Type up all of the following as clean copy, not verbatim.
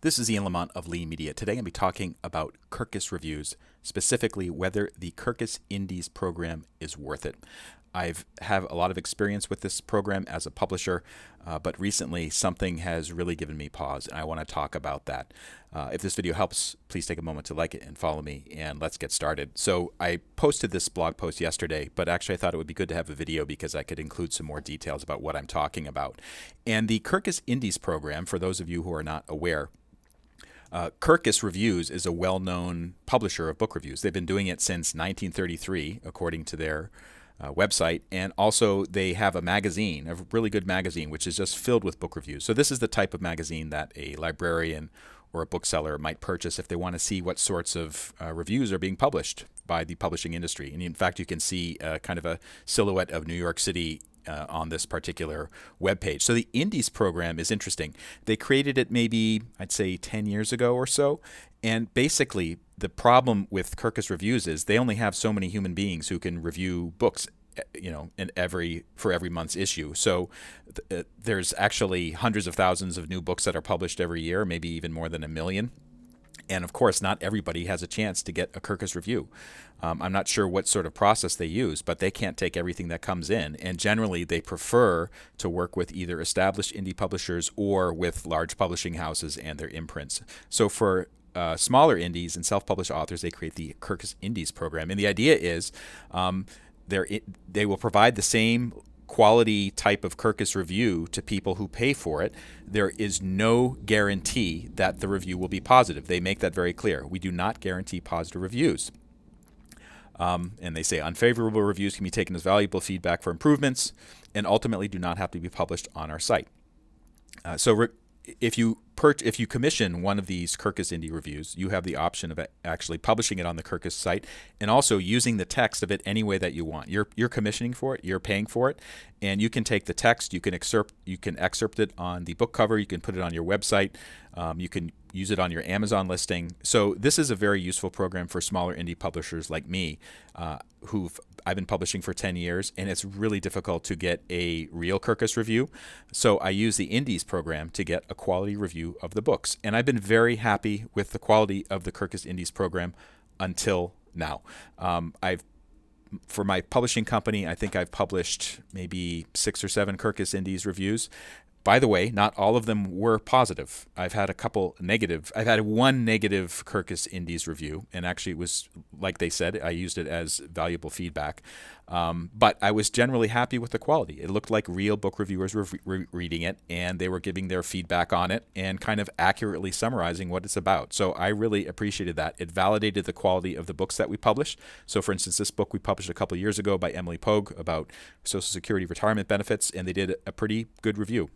This is Ian Lamont of Lee Media. Today I'm going to be talking about Kirkus reviews, specifically whether the Kirkus Indies program is worth it. I've have a lot of experience with this program as a publisher, but recently something has really given me pause, and I want to talk about that. If this video helps, please take a moment to like it and follow me, and let's get started. So I posted this blog post yesterday, but actually I thought it would be good to have a video because I could include some more details about what I'm talking about. And the Kirkus Indies program, for those of you who are not aware, Kirkus Reviews is a well-known publisher of book reviews. They've been doing it since 1933, according to their website, and also they have a magazine, a really good magazine, which is just filled with book reviews. So this is the type of magazine that a librarian or a bookseller might purchase if they want to see what sorts of reviews are being published by the publishing industry. And in fact, you can see kind of a silhouette of New York City on this particular webpage. So the Indies program is interesting. They created it maybe, I'd say 10 years ago or so. And basically, the problem with Kirkus Reviews is they only have so many human beings who can review books, for every month's issue. So there's actually hundreds of thousands of new books that are published every year, maybe even more than 1 million. And of course, not everybody has a chance to get a Kirkus review. I'm not sure what sort of process they use, but they can't take everything that comes in. And generally, they prefer to work with either established indie publishers or with large publishing houses and their imprints. So for smaller indies and self-published authors, they create the Kirkus Indies program. And the idea is they will provide the same quality type of Kirkus review to people who pay for it. There is no guarantee that the review will be positive. They make that very clear. We do not guarantee positive reviews. And they say unfavorable reviews can be taken as valuable feedback for improvements and ultimately do not have to be published on our site. If you commission one of these Kirkus Indie reviews, you have the option of actually publishing it on the Kirkus site and also using the text of it any way that you want. You're commissioning for it, you're paying for it, and you can take the text, you can excerpt it on the book cover, you can put it on your website, you can use it on your Amazon listing. So this is a very useful program for smaller indie publishers like me, I've been publishing for 10 years, and it's really difficult to get a real Kirkus review. So I use the Indies program to get a quality review of the books. And I've been very happy with the quality of the Kirkus Indies program until now. For my publishing company, I think I've published maybe 6 or 7 Kirkus Indies reviews. By the way, not all of them were positive. I've had a couple negative. I've had one negative Kirkus Indies review, and actually it was, like they said, I used it as valuable feedback. But I was generally happy with the quality. It looked like real book reviewers were reading it, and they were giving their feedback on it and kind of accurately summarizing what it's about. So I really appreciated that. It validated the quality of the books that we published. So for instance, this book we published a couple of years ago by Emily Pogue about Social Security retirement benefits, and they did a pretty good review.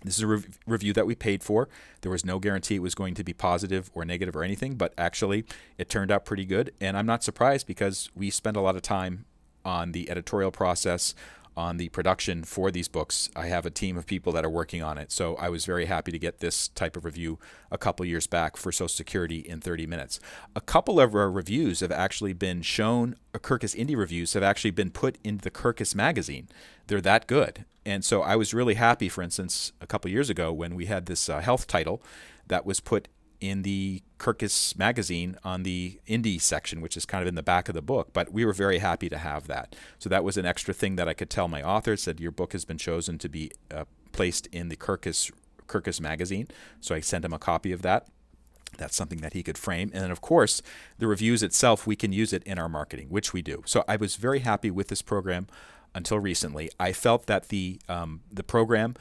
This is a review that we paid for. There was no guarantee it was going to be positive or negative or anything, but actually it turned out pretty good. And I'm not surprised because we spend a lot of time on the editorial process, on the production for these books. I have a team of people that are working on it. So I was very happy to get this type of review a couple years back for Social Security in 30 minutes. A couple of our reviews have actually been shown, Kirkus Indie reviews have actually been put into the Kirkus Magazine. They're that good. And so I was really happy, for instance, a couple years ago when we had this health title that was put in the Kirkus Magazine on the Indie section, which is kind of in the back of the book. But we were very happy to have that. So that was an extra thing that I could tell my author, said your book has been chosen to be placed in the Kirkus Magazine. So I sent him a copy of that. That's something that he could frame. And then, of course, the reviews itself, we can use it in our marketing, which we do. So I was very happy with this program until recently. I felt that the program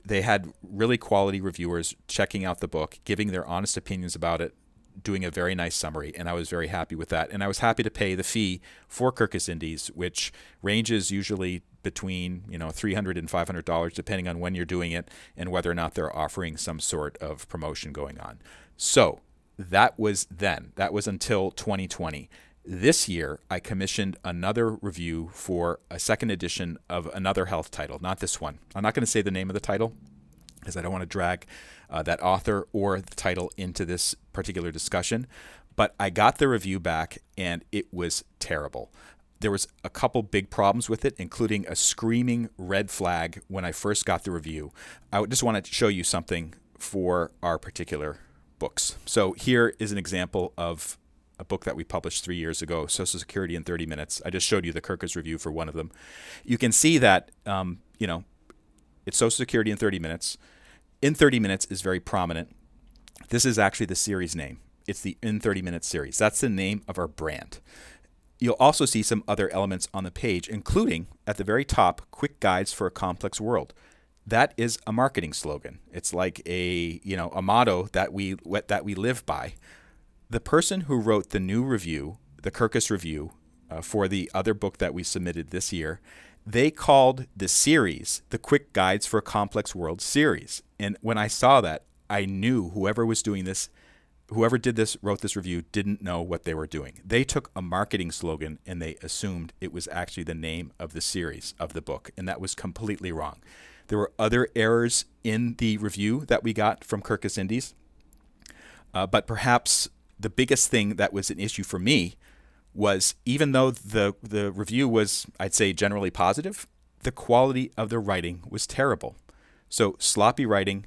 they had really quality reviewers checking out the book, giving their honest opinions about it, doing a very nice summary, and I was very happy with that. And I was happy to pay the fee for Kirkus Indies, which ranges usually between $300 and $500, depending on when you're doing it and whether or not they're offering some sort of promotion going on. So that was then. That was until 2020. This year, I commissioned another review for a second edition of another health title, not this one. I'm not going to say the name of the title because I don't want to drag that author or the title into this particular discussion. But I got the review back, and it was terrible. There was a couple big problems with it, including a screaming red flag when I first got the review. I just want to show you something for our particular books. So here is an example of a book that we published 3 years ago, Social Security in 30 Minutes. I just showed you the Kirkus review for one of them. You can see that, it's Social Security in 30 Minutes. In 30 Minutes is very prominent. This is actually the series name. It's the In 30 Minutes series. That's the name of our brand. You'll also see some other elements on the page, including at the very top, quick guides for a complex world. That is a marketing slogan. It's like a motto that we live by. The person who wrote the new review, the Kirkus review, for the other book that we submitted this year, they called the series the Quick Guides for a Complex World series. And when I saw that, I knew whoever did this, wrote this review, didn't know what they were doing. They took a marketing slogan and they assumed it was actually the name of the series of the book, and that was completely wrong. There were other errors in the review that we got from Kirkus Indies, but perhaps the biggest thing that was an issue for me was, even though the review was, I'd say, generally positive, the quality of the writing was terrible. So sloppy writing,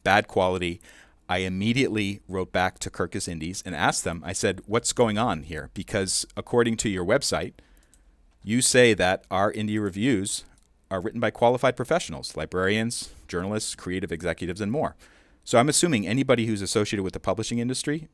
bad quality. I immediately wrote back to Kirkus Indies and asked them, I said, what's going on here? Because according to your website, you say that our indie reviews are written by qualified professionals, librarians, journalists, creative executives, and more. So I'm assuming anybody who's associated with the publishing industry,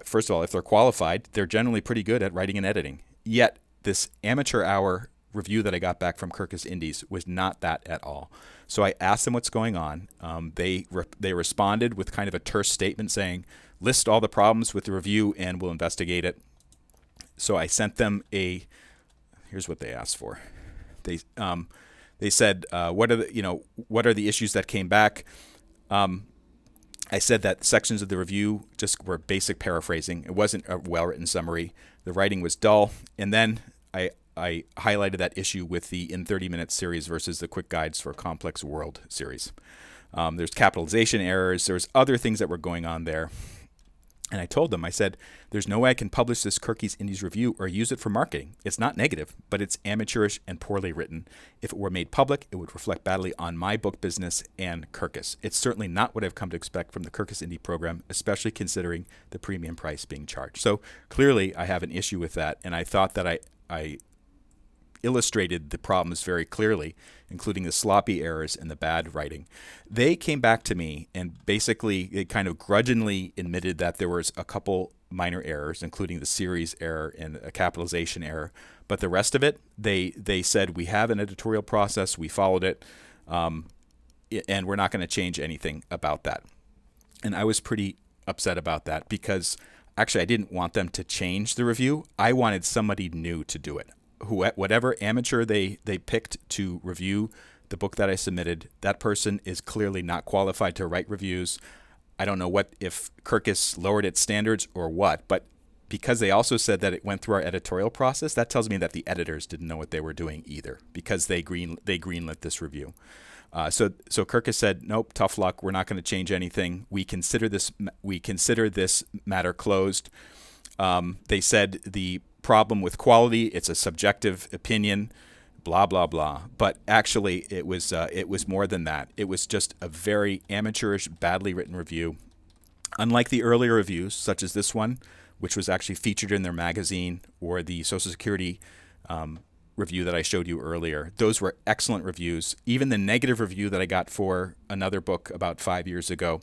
first of all, if they're qualified, they're generally pretty good at writing and editing. Yet this amateur hour review that I got back from Kirkus Indies was not that at all. So I asked them what's going on. They responded with kind of a terse statement saying, list all the problems with the review and we'll investigate it. So I sent them here's what they asked for. They said, what are the issues that came back? I said that sections of the review just were basic paraphrasing. It wasn't a well-written summary. The writing was dull. And then I highlighted that issue with the In 30 Minutes series versus the Quick Guides for a Complex World series. There's capitalization errors. There's other things that were going on there. And I told them, I said, there's no way I can publish this Kirkus Indies review or use it for marketing. It's not negative, but it's amateurish and poorly written. If it were made public, it would reflect badly on my book business and Kirkus. It's certainly not what I've come to expect from the Kirkus Indie program, especially considering the premium price being charged. So clearly I have an issue with that, and I thought that I illustrated the problems very clearly, including the sloppy errors and the bad writing. They came back to me and basically they kind of grudgingly admitted that there was a couple minor errors, including the series error and a capitalization error. But the rest of it, they said, we have an editorial process, we followed it, and we're not going to change anything about that. And I was pretty upset about that because actually I didn't want them to change the review. I wanted somebody new to do it. Whatever amateur they picked to review the book that I submitted, that person is clearly not qualified to write reviews. I don't know if Kirkus lowered its standards or what, but because they also said that it went through our editorial process, that tells me that the editors didn't know what they were doing either, because they greenlit this review. So Kirkus said, nope, tough luck. We're not going to change anything. We consider this matter closed. They said the problem with quality, it's a subjective opinion, blah blah blah. But actually, it was more than that. It was just a very amateurish, badly written review. Unlike the earlier reviews, such as this one, which was actually featured in their magazine, or the Social Security review that I showed you earlier, those were excellent reviews. Even the negative review that I got for another book about 5 years ago,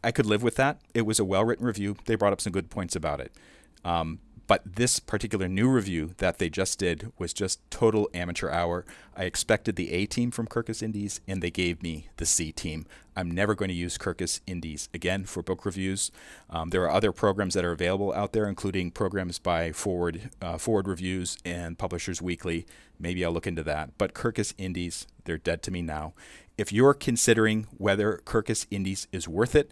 I could live with that. It was a well-written review. They brought up some good points about it. But this particular new review that they just did was just total amateur hour. I expected the A team from Kirkus Indies, and they gave me the C team. I'm never going to use Kirkus Indies again for book reviews. There are other programs that are available out there, including programs by Forward Reviews and Publishers Weekly. Maybe I'll look into that. But Kirkus Indies, they're dead to me now. If you're considering whether Kirkus Indies is worth it,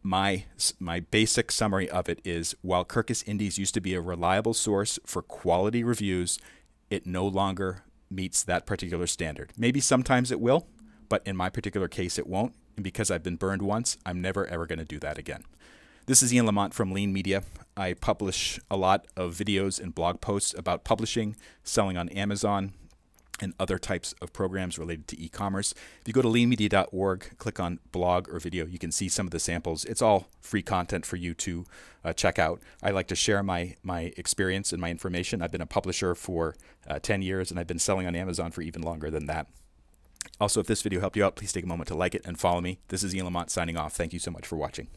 my basic summary of it is, while Kirkus Indies used to be a reliable source for quality reviews, it no longer meets that particular standard. Maybe sometimes it will, but in my particular case it won't. And because I've been burned once, I'm never ever going to do that again. This is Ian Lamont from Lean Media. I publish a lot of videos and blog posts about publishing, selling on Amazon, and other types of programs related to e-commerce. If you go to leanmedia.org, click on blog or video, you can see some of the samples. It's all free content for you to check out. I like to share my experience and my information. I've been a publisher for 10 years, and I've been selling on Amazon for even longer than that. Also, if this video helped you out, please take a moment to like it and follow me. This is Ian Lamont signing off. Thank you so much for watching.